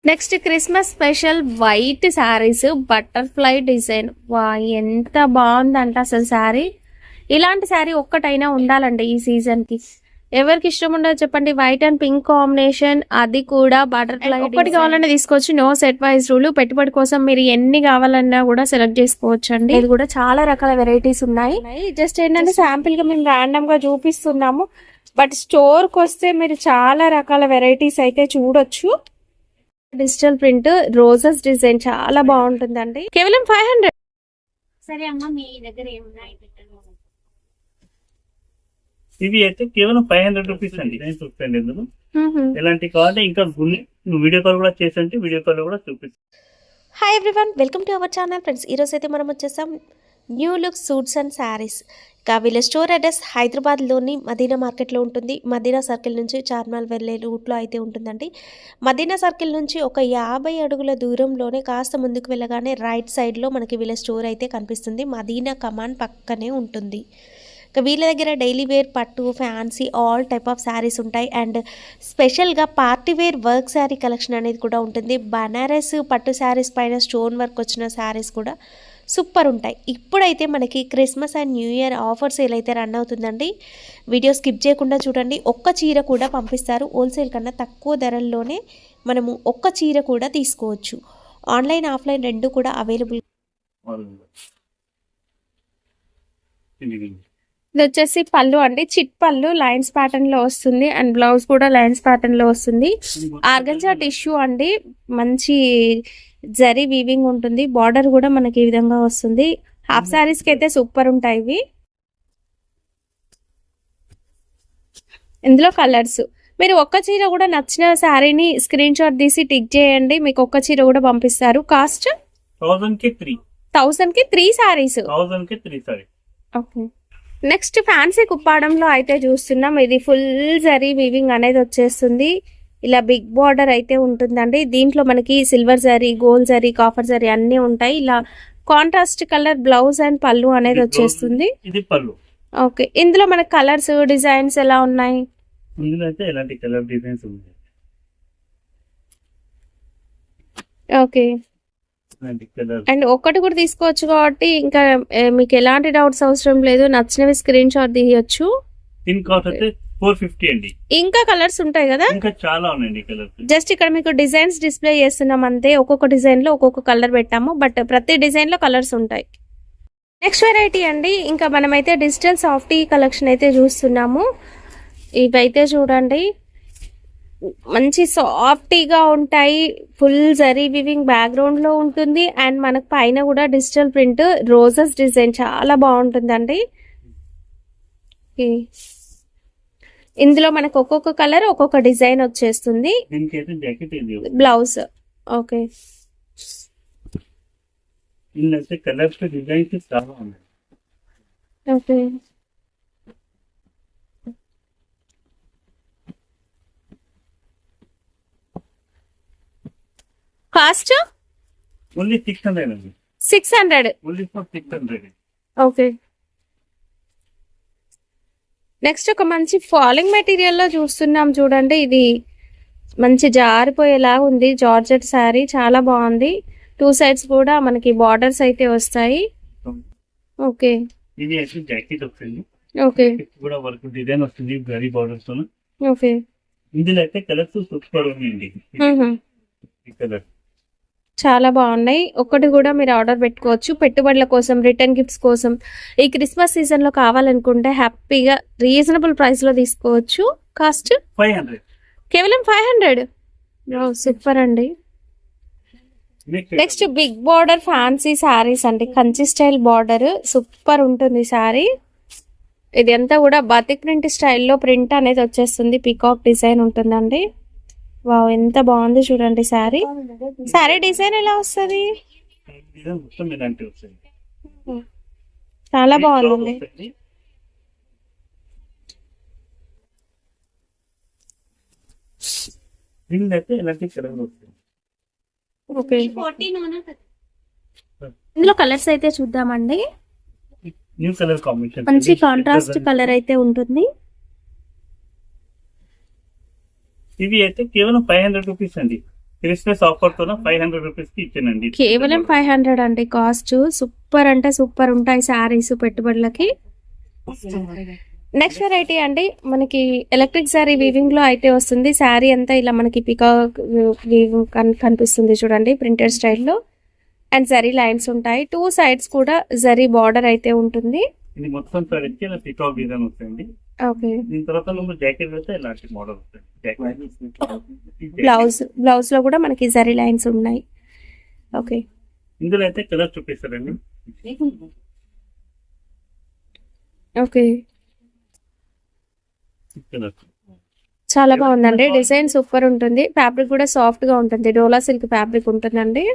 Next Christmas special white saris butterfly design. వా ఎంత బాగుందంట అసలు శారీ. ఇలాంటి శారీ ఒక్కటైనా ఉండాలండి ఈ సీజన్ కి. ఎవరికి ఇష్టం ఉండదు చెప్పండి. వైట్ అండ్ పింక్ కాంబినేషన్, అది కూడా బటర్ఫ్లై. ఒక్కటి కావాలన్నా తీసుకోవచ్చు, నో సెట్ వైజ్ రూల్. పెట్టుబడి కోసం మీరు ఎన్ని కావాలన్నా కూడా సెలెక్ట్ చేసుకోవచ్చు అండి. ఇది కూడా చాలా రకాల వెరైటీస్ ఉన్నాయి. జస్ట్ ఏంటంటే శాంపిల్ గా మేము ర్యాండమ్ గా చూపిస్తున్నాము, బట్ స్టోర్ కి వస్తే మీరు చాలా రకాల వెరైటీస్ అయితే చూడొచ్చు. డిజిటల్ ప్రింట్ రోజెస్ డిజైన్ చాలా బాగుంటుందండి. కేవలం 500. సరే అమ్మా, మీ దగ్గర ఏమున్నాయి? ఇవి అయితే కేవలం 500 రూపీస్ అండి. చూపండి ఇందులో ఎలాంటి కావాలంటే ఇంకా వీడియో కాల్ కూడా చేసంటే వీడియో కాల్ కూడా చూపిస్తాను. Hi everyone, welcome to our channel friends. ఈరోజు అయితే మనం వచ్చేసాం new look suits and saris. వీళ్ళ స్టోర్ అడ్రస్ హైదరాబాద్లోని మదీనా మార్కెట్లో ఉంటుంది. మదీనా సర్కిల్ నుంచి చార్మినార్ వెళ్ళే రూట్లో అయితే ఉంటుందండి. మదీనా సర్కిల్ నుంచి ఒక 50 అడుగుల దూరంలోనే కాస్త ముందుకు వెళ్ళగానే రైట్ సైడ్లో మనకి వీళ్ళ స్టోర్ అయితే కనిపిస్తుంది. మదీనా కమాన్ పక్కనే ఉంటుంది. వీళ్ళ దగ్గర డైలీ వేర్, పట్టు, fancy, all type of saris ఉంటాయి. అండ్ స్పెషల్గా party wear work sari collection అనేది కూడా ఉంటుంది. బనారస్ పట్టు శారీస్ పైన స్టోన్ వర్క్ వచ్చిన శారీస్ కూడా సూపర్ ఉంటాయి. ఇప్పుడైతే మనకి Christmas and new year offer sale అయితే రన్ అవుతుందండి. వీడియో స్కిప్ చేయకుండా చూడండి. ఒక్క చీర కూడా పంపిస్తారు. హోల్సేల్ కన్నా తక్కువ ధరల్లోనే మనము ఒక్క చీర కూడా తీసుకోవచ్చు. ఆన్లైన్, ఆఫ్లైన్ రెండు కూడా అవైలబుల్. ఇది వచ్చేసి పళ్ళు అండి, చిట్ పళ్ళు లైన్స్ ప్యాటర్న్ లో వస్తుంది. అండ్ బ్లౌజ్ కూడా లైన్స్ ప్యాటర్న్ లో వస్తుంది. ఆర్గంజా టిష్యూ అండి, మంచి జరీ వీవింగ్ ఉంటుంది. బార్డర్ కూడా మనకి ఈ విధంగా వస్తుంది. హాఫ్ శారీస్ కి అయితే సూపర్ ఉంటాయి ఇవి. ఇందులో కలర్స్, మీరు ఒక్క చీర కూడా నచ్చిన శారీని స్క్రీన్ షాట్ తీసి టిక్ చేయండి, మీకు ఒక్క చీర కూడా పంపిస్తారు. కాస్ట్ 1000 కి 3 శారీస్. ఓకే. నెక్స్ట్ ఫ్యాన్సీ కుప్పాడంలో అయితే చూస్తున్నాం. ఇది ఫుల్ జరీ వీవింగ్ అనేది వచ్చేస్తుంది. ఇలా బిగ్ బార్డర్ అయితే ఉంటుందండి. దీంట్లో మనకి silver zari, gold zari, copper zari అన్ని ఉంటాయి. ఇలా కాంట్రాస్ట్ కలర్ బ్లౌజ్ అండ్ పళ్ళు అనేది వచ్చేస్తుంది. ఓకే. ఇందులో మనకి కలర్స్, డిజైన్స్ ఎలా ఉన్నాయి? ఓకే. అండ్ ఒక్కటి కూడా తీసుకోవచ్చు కాబట్టి ఇంకా మీకు ఎలాంటి డౌట్స్ అవసరం లేదు. నచ్చినవి స్క్రీన్ షాట్ తీయొచ్చు. ఇంకా కలర్స్ ఉంటాయి కదా, ఇంకా చాలా ఉన్నాయండి కలర్స్. జస్ట్ ఇక్కడ మీకు డిజైన్స్ డిస్ప్లే చేస్తున్నాం అంతే. ఒక్కొక్క డిజైన్ లో ఒక్కొక్క కలర్ పెట్టాము, బట్ ప్రతి డిజైన్ లో కలర్స్ ఉంటాయి. నెక్స్ట్ వెరైటీ అండి, ఇంకా మనమైతే డిజిటల్ సాఫ్టీ కలెక్షన్ అయితే చూస్తున్నాము. ఇవైతే చూడండి, మంచి సాఫ్టీగా ఉంటాయి. ఫుల్ జరీ వివింగ్ బ్యాక్గ్రౌండ్ లో ఉంటుంది. అండ్ మనకు పైన కూడా డిజిటల్ ప్రింట్ రోజెస్ డిజైన్ చాలా బాగుంటుందండి. ఇందులో మనకు ఒక్కొక్క కలర్ ఒక్కొక్క డిజైన్ వచ్చేస్తుంది. Blouse okay. Okay. Cost only 600 అండి. 600. Only for 600. ఓకే. నెక్స్ట్ ఒక మంచి ఫాలింగ్ మెటీరియల్ లో చూస్తున్నాం చూడండి. ఇది మంచి జారిపోయేలా ఉంది. జార్జెట్ శారీ చాలా బాగుంది. 2 సైడ్స్ కూడా మనకి బార్డర్స్ అయితే వస్తాయి. ఓకే. ఇది అయితే జాకెట్ వస్తుంది. ఓకే. కూడా వర్క్ డిజైన్ వస్తుంది గరీ బార్డర్స్ తో. ఓకే. ఇందులో అయితే కలర్స్ సూపర్ ఉన్నాయండి. ఈ కలర్ చాలా బాగున్నాయి. ఒక్కటి కూడా మీరు ఆర్డర్ పెట్టుకోవచ్చు. పెట్టుబడుల కోసం, రిటర్న్ గిఫ్ట్స్ కోసం, ఈ క్రిస్మస్ సీజన్ లో కావాలనుకుంటే హ్యాపీగా రీజనబుల్ ప్రైస్ లో తీసుకోవచ్చు. కాస్ట్ 500. కేవలం 500. సూపర్ అండి. Next big border fancy saris అండి. కంచి స్టైల్ బార్డర్ సూపర్ ఉంటుంది శారీ. ఇది అంతా కూడా బాతిక్ ప్రింట్ స్టైల్లో ప్రింట్ అనేది వచ్చేస్తుంది. పీకాక్ డిజైన్ ఉంటుందండి. వావ్, ఎంత బాగుంది చూడండి శారీ. శారీ డిజైన్ ఎలా వస్తుంది? చాలా బాగుందండి. ఓకే. ఇందులో కలర్స్ అయితే చూద్దామండి. మంచి కాంట్రాస్ట్ కలర్ అయితే ఉంటుంది. ఇవి అయితే కేవలం 500 రూపీస్ అండి. క్రిస్మస్ ఆఫర్ తో 500 రూపీస్ కి ఇచ్చానండి. కేవలం 500 అండి కాస్ట్. సూపర్ అంటే సూపర్ ఉంటాయి శారీస్ పెట్టుబడులకి. నెక్స్ట్ వెరైటీ అండి మనకి ఎలక్ట్రిక్ శారీ వీవింగ్ లో అయితే వస్తుంది. శారీ అంతా ఇలా మనకి పికాక్ వీవింగ్ కనిపిస్తుంది చూడండి, ప్రింటెడ్ స్టైల్లో. అండ్ జరీ లైన్స్ ఉంటాయి, 2 సైడ్స్ కూడా జరీ బార్డర్ అయితే ఉంటుంది. ఇది మొత్తం సారీకి ఇలా పికాక్ డిజైన్ వస్తుంది. ఓకే, దీని తర్వాత మనం జాకెట్ అయితే ఇలాంటి మోడల్ వస్తుంది. బ్లౌజ్ లో కూడా మనకి జరీ లైన్స్ ఉన్నాయి. ఓకే, ఇందులో అయితే కలర్ చూపిస్తారండి. ఓకే, కలర్ చాలా బాగుందండి. డిజైన్ సూపర్ ఉంటుంది. ఫ్యాబ్రిక్ కూడా సాఫ్ట్ గా ఉంటుంది. డోలా సిల్క్ ఫ్యాబ్రిక్ ఉంటుందండి.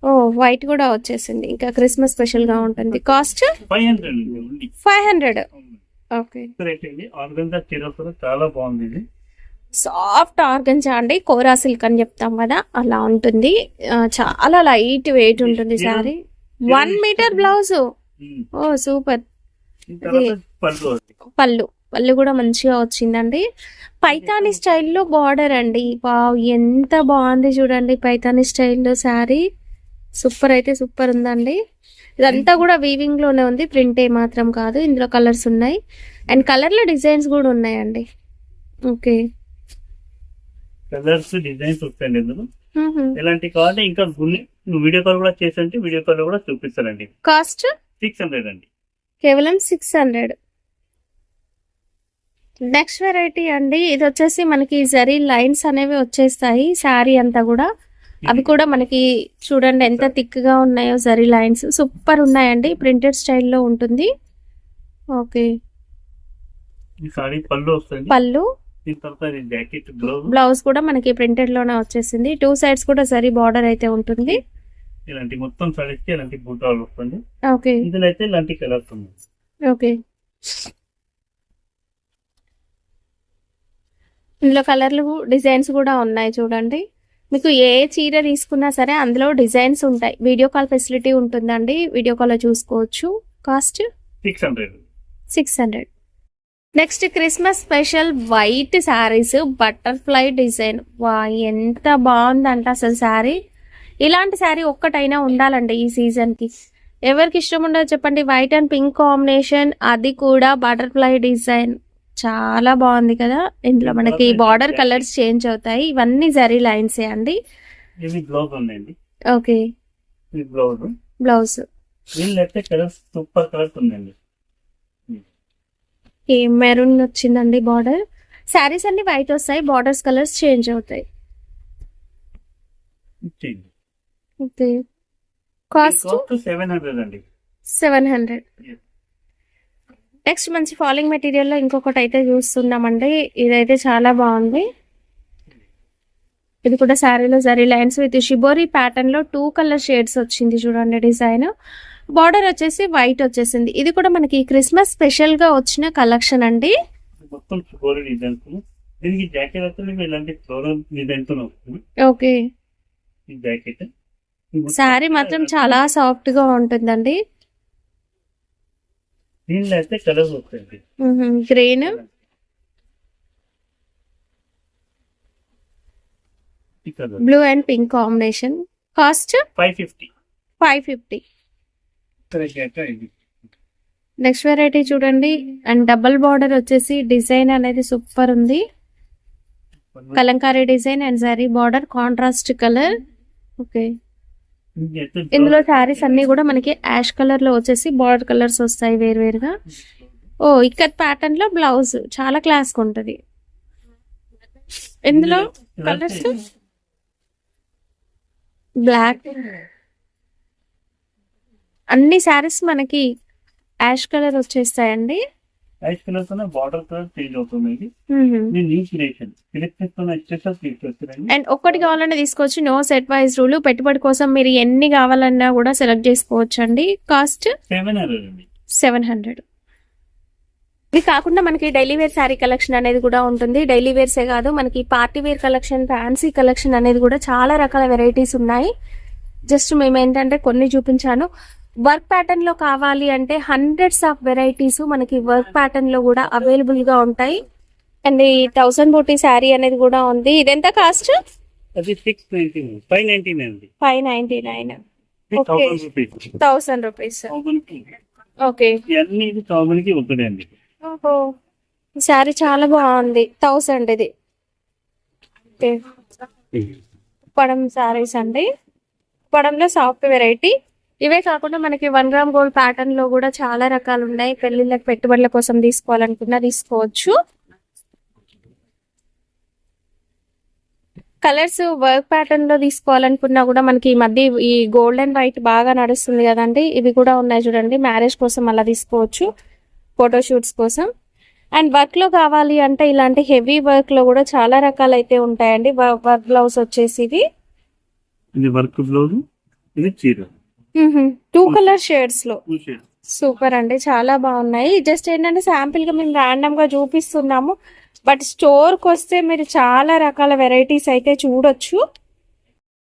ఓ వైట్ కూడా వచ్చేసింది. ఇంకా క్రిస్మస్ స్పెషల్ గా ఉంటుంది. కాస్ట్ 500. ఓకే, ఆర్గంజా చీరలు చాలా బాగుంది. ఇది సాఫ్ట్ ఆర్గంజా అండి, కోరా సిల్క్ అని చెప్తాం కదా, అలా ఉంటుంది. చాలా లైట్ వెయిట్ ఉంటుంది సారీ. 1 metre blouse. ఓ సూపర్. పళ్ళు కూడా మంచిగా వచ్చిందండి. పైతాని స్టైల్లో బార్డర్ అండి. వావ్, ఎంత బాగుంది చూడండి పైతాని స్టైల్లో శారీ. సూపర్ అయితే సూపర్ ఉందండి. ఇదంతా కూడా వీవింగ్ లోనే ఉంది, ప్రింట్ ఏ మాత్రం కాదు. ఇందులో కలర్స్ ఉన్నాయి అండ్ కలర్ లో డిజైన్స్ కూడా ఉన్నాయండి. ఓకే, కలర్స్ డిజైన్స్ వస్తాయండి ఇందులో. ఎలాంటి కావాలంటే ఇంకా వీడియో కాల్ కూడా చేసంటే వీడియో కాల్ కూడా చూపిస్తారండి. కాస్ట్ 600 అండి, కేవలం 600. నెక్స్ట్ వెరైటీ అండి, ఇది వచ్చేసి మనకి జరీ లైన్స్ అనేవి వచ్చేస్తాయి శారీ అంతా కూడా. అవి కూడా మనకి చూడండి ఎంత థిక్ గా ఉన్నాయో జరీ లైన్స్. సూపర్ ఉన్నాయండి, ప్రింటెడ్ స్టైల్లో ఉంటుంది. ఓకే, ఈ సారీ పళ్ళు వస్తుంది. పళ్ళు, దీని తర్వాత జాకెట్ బ్లౌజ్ కూడా మనకి ప్రింటెడ్ లోనే వచ్చేసింది. 2 సైడ్స్ కూడా జరీ బార్డర్ అయితే ఉంటుంది. ఇలాంటి మొత్తం సారీస్ కి ఇలాంటి బూటాలు వస్తుంది. ఓకే, ఇందులో అయితే ఇలాంటి కలర్స్ ఉన్నాయి. ఓకే, ఇందులో కలర్లు డిజైన్స్ కూడా ఉన్నాయి చూడండి. మీకు ఏ చీర తీసుకున్నా సరే అందులో డిజైన్స్ ఉంటాయి. వీడియో కాల్ ఫెసిలిటీ ఉంటుందండి, వీడియో కాల్ చూసుకోవచ్చు. Cost 600. Next Christmas special white saris, butterfly design. వా, ఎంత బాగుందంట అసలు శారీ. ఇలాంటి శారీ ఒక్కటైనా ఉండాలండి ఈ సీజన్ కి. ఎవరికి ఇష్టం ఉండదు చెప్పండి. వైట్ అండ్ పింక్ కాంబినేషన్, అది కూడా బటర్ఫ్లై డిజైన్. చాలా బాగుంది కదా. ఇందులో మనకి బార్డర్ కలర్స్ చేంజ్ అవుతాయి. ఇవన్నీ జరీ లైన్సే అండి. ఇది బ్లౌజ్ ఉందండి. ఓకే, ఇది బ్లౌజ్. బ్లౌజ్ వీళ్ళైతే కలర్స్ సూపర్ కలర్స్ ఉందండి. మెరూన్ వచ్చిందండి బార్డర్. శారీస్ అన్ని వైట్ వస్తాయి, బార్డర్స్ కలర్స్ చేంజ్ అవుతాయి. ఓకే, కాస్ట్ 700 అండి. 700. నెక్స్ట్ మంచి ఫాలింగ్ మెటీరియల్ లో ఇంకొకటి అయితే చూస్తున్నామండి. ఇదైతే చాలా బాగుంది. ఇది కూడా శారీలో zari lines with shibori pattern లో 2 కలర్ షేడ్స్ వచ్చింది చూడండి డిజైన్. బార్డర్ వచ్చేసి వైట్ వచ్చేసింది. ఇది కూడా మనకి క్రిస్మస్ స్పెషల్ గా వచ్చిన కలెక్షన్ అండి. మొత్తం షిబోరి డిజైన్స్. దీనికి జాకెట్ అయితే మీకు ఇలాంటి ఫ్లోరల్ డిజైన్ తో వస్తుంది. ఓకే, ఈ జాకెట్ శారీ మాత్రం చాలా సాఫ్ట్ గా ఉంటుందండి. దీనిలో అయితే కలర్స్ వస్తాయండి. Green, blue and pink combination. Cost 550. Next variety చూడండి. అండ్ డబుల్ బార్డర్ వచ్చేసి డిజైన్ అనేది సూపర్ ఉంది. Kalamkari design and zari border, contrast colour. Okay, ఇందులో శారీస్ అన్ని కూడా మనకి యాష్ కలర్ లో వచ్చేసి బార్డర్ కలర్స్ వస్తాయి వేరువేరుగా. ఓ, ఇక్కడ ప్యాటర్న్ లో బ్లౌజ్ చాలా క్లాస్ గా ఉంటది. ఇందులో కలర్స్ బ్లాక్. అన్ని శారీస్ మనకి యాష్ కలర్ వచ్చేస్తాయండి. యాష్ కలర్ తో బార్డర్ కలర్ చేంజ్ అవుతుంది. అండ్ ఒక్కటి కావాలన్నా తీసుకోవచ్చు, నో సెట్ వైజ్ రూల్. పెట్టుబడి కోసం మీరు ఎన్ని కావాలన్నా కూడా సెలెక్ట్ చేసుకోవచ్చు అండి. కాస్ట్ 700. ఇది కాకుండా మనకి డైలీ వేర్ శారీ కలెక్షన్ అనేది కూడా ఉంటుంది. డైలీ వేర్సే కాదు, మనకి party wear collection, fancy collection అనేది కూడా చాలా రకాల వెరైటీస్ ఉన్నాయి. జస్ట్ మేము ఏంటంటే కొన్ని చూపించాను. వర్క్ ప్యాటర్న్ లో కావాలి అంటే హండ్రెడ్స్ ఆఫ్ వెరైటీస్ మనకి వర్క్ ప్యాటర్న్ లో కూడా అవైలబుల్ గా ఉంటాయి. అండ్ ఈ 1000 బూటీ శారీ అనేది కూడా ఉంది. ఇదెంత కాస్ట్? అది 699 599 అండి 599. Okay. 1000 rupees 1000 rupees. 1000 కి ఓకే. ఇవన్నీ ఇది 1000 కి ఒకటే అండి. ఓహో, ఈ శారీ చాలా బాగుంది. 1000 ఇది. ఓకే, పడం శారీస్ అండి. పడంలో సాఫ్ట్ వెరైటీ. ఇవే కాకుండా మనకి 1 గ్రామ్ గోల్డ్ ప్యాటర్న్ లో కూడా చాలా రకాలు ఉన్నాయి. పెళ్లిళ్ళకి పెట్టుబడుల కోసం తీసుకోవాలనుకున్నా తీసుకోవచ్చు. కలర్స్ వర్క్ ప్యాటర్న్ లో తీసుకోవాలనుకున్నా కూడా మనకి ఈ మధ్య ఈ గోల్డ్ అండ్ వైట్ బాగా నడుస్తుంది కదండి. ఇవి కూడా ఉన్నాయి చూడండి. మ్యారేజ్ కోసం అలా తీసుకోవచ్చు, ఫోటోషూట్స్ కోసం. అండ్ వర్క్ లో కావాలి అంటే ఇలాంటి హెవీ వర్క్ లో కూడా చాలా రకాలు అయితే ఉంటాయండి. వర్క్ బ్లౌజ్ వచ్చేసి ఇది వర్క్ బ్లౌజ్, ఇది చీర 2 కలర్ షేడ్స్ లో. 2 షేడ్స్. సూపర్ అండి, చాలా బాగున్నాయి. జస్ట్ ఏంటంటే శాంపిల్ గా మేము ర్యాండమ్ గా చూపిస్తున్నాము. బట్ స్టోర్ కి వస్తే మీరు చాలా రకాల వెరైటీస్ అయితే చూడొచ్చు.